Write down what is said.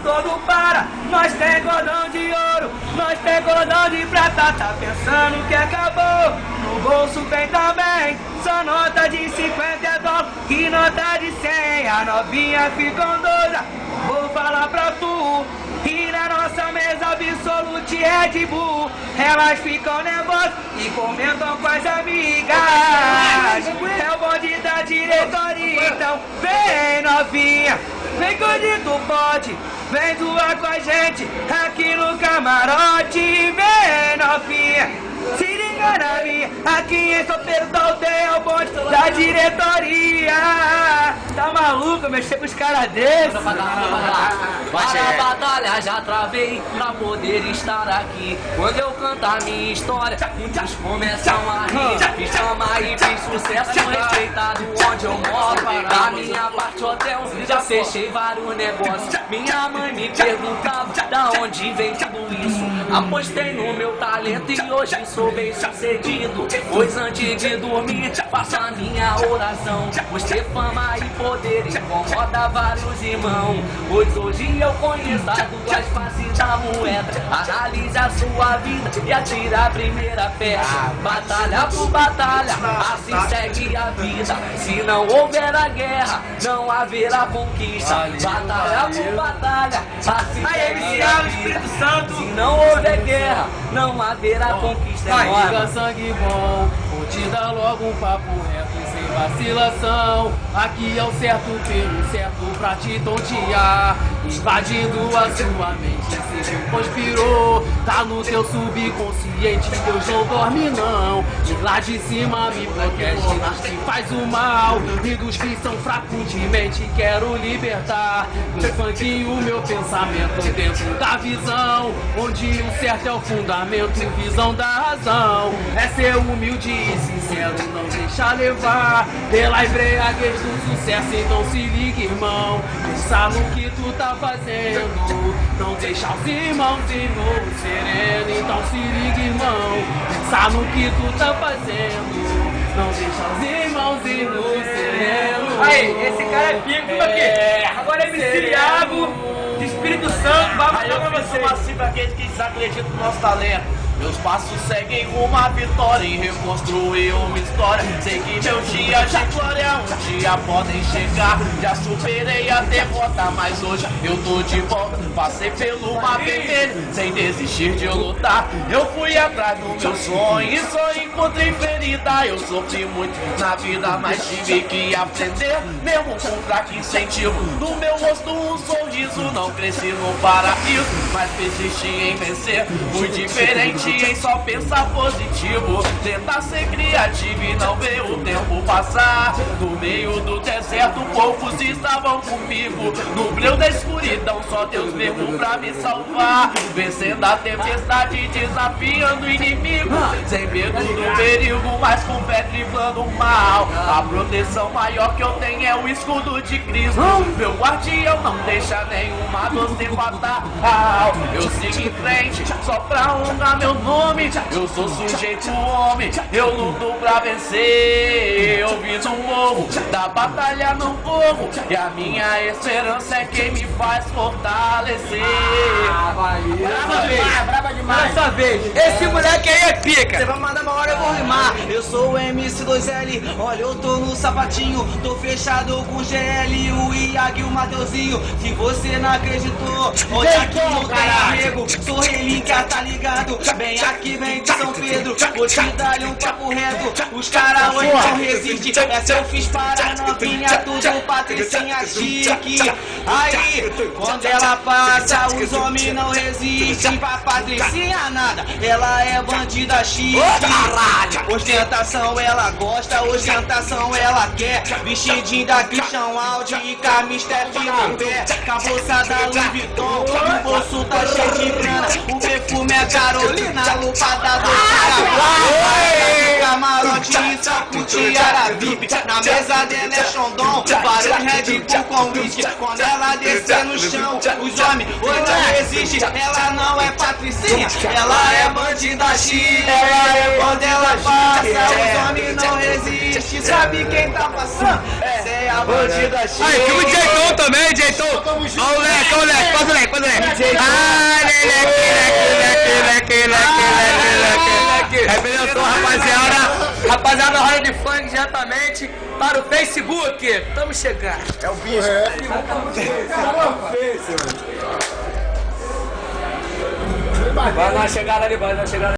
todo para. Nós tem cordão de ouro, nós tem cordão de prata. Tá pensando que acabou? No bolso tem também só nota de 50 dólares e nota de 100. A novinha ficam doida, vou falar pra tu. E na nossa mesa Absolute Red Bull, elas ficam nervosas e comentam com as amigas. É o bonde da diretoria, então vem novinha, vem que hoje tu pode, vem zoar com a gente aqui no camarote. Vem novinha, se liga na minha, aqui em São Pedro da Aldeia é o bonde da diretoria. Tá maluco mexer com os caras desses? Para a batalha já travei pra poder estar aqui. Quando eu cantar minha história, muitos começam a rir. Fiz fama e fiz sucesso, respeitado onde eu moro. Da minha parte hotel, já fechei vários negócios. Minha mãe me perguntava da onde vem tudo isso. Apostei no meu talento e hoje sou bem sucedido. Pois antes de dormir, faço a minha oração. Pois ter fama e poder incomoda vários irmãos. Pois hoje eu conheço as duas faces da moeda. Analise a sua vida e atira a primeira pecha. Batalha por batalha, assim segue a vida. Se não houver a guerra, não haverá conquista. Batalha por batalha, assim segue a vida. Santo. Se não houver guerra, não haverá conquista. Fica sangue bom, vou te dar logo um papo reto e sem vacilação. Aqui é o certo pelo certo pra te tontear, invadindo a sua mente. Se não conspirou, tá no teu subconsciente, Deus não dorme não. E lá de cima me protege dos que faz o mal e dos que são fracos de mente. Quero libertar do funk o meu pensamento dentro da visão, onde o certo é o fundamento, visão da razão. É ser humilde e sincero, não deixar levar pela embriaguez do sucesso. Então se liga, irmão, pensa no que tu tá fazendo, não deixa os irmãos e no sereno. Então se liga, irmão, pensa no que tu tá fazendo, não deixa os irmãos e no sereno. Aí, esse cara é pico aqui. Agora é MC Iago, de Espírito Santo, vai mandar pra você. Uma assim pra aqueles que desacreditam no nosso talento. Meus passos seguem rumo à vitória e reconstruir uma história. Sei que meus dias de glória um dia podem chegar. Já superei a derrota, mas hoje eu tô de volta. Passei pelo mar vermelho sem desistir de lutar. Eu fui atrás do meu sonho e só encontrei ferida. Eu sofri muito na vida, mas tive que aprender. Mesmo com fraco incentivo, no meu rosto um sorriso. Não cresci no paraíso, mas persisti em vencer. Fui diferente em só pensar positivo, tentar ser criativo e não ver o tempo passar. No meio do deserto poucos estavam comigo, no breu da escuridão só Deus mesmo pra me salvar. Vencendo a tempestade, desafiando o inimigo, sem medo do perigo, mas com fé driblando o mal. A proteção maior que eu tenho é o escudo de Cristo, meu guardião não deixa nenhuma dor ser fatal. Eu sigo em frente só pra honrar meu nome. Eu sou sujeito homem, eu luto pra vencer. Eu vim no morro, da batalha não corro, e a minha esperança é quem me faz fortalecer. Brava demais. Dessa vez, esse moleque aí é pica. Você vai mandar uma hora, eu vou rimar. Eu sou o MC2L, olha eu tô no sapatinho, tô fechado com o GL, o Iago e o Mateuzinho. Se você não acreditou, olha aqui não tem amigo. Sou relíquia, tá ligado? Vem aqui, vem de São Pedro, vou te dar um papo reto. Os caras hoje não resistem, essa eu fiz para novinha, tudo patricinha chique. Aí, quando ela passa, os homens não resistem. Pra patricinha nada, ela é bandida chique. Ostentação ela gosta, ostentação ela quer. Vestidinho da Christian Audi e camisa Steph no pé. Com a bolsa da Louis Vuitton, o bolso tá cheio de grana. O perfume é Carolina, a lupa da Dolce Gabbana. Camarote e só com tiara VIP. Na mesa dela é Xondon, vários Red Bull com whisky. Quando ela descer no chão, os homens hoje não resistem. Ela não é patricinha, ela é bandida chique. Quando ela passa, os homens não resistem. Sabe quem tá passando? Essa é a bandida chique. Aí, que o Jeitão também, Jeitão. Olha o leque, passa o leque. quando é? Representou, rapaziada. Rapaziada, roda de funk diretamente para o Facebook. Estamos chegando. É o bicho. Vai na chegada ali, vai na chegada.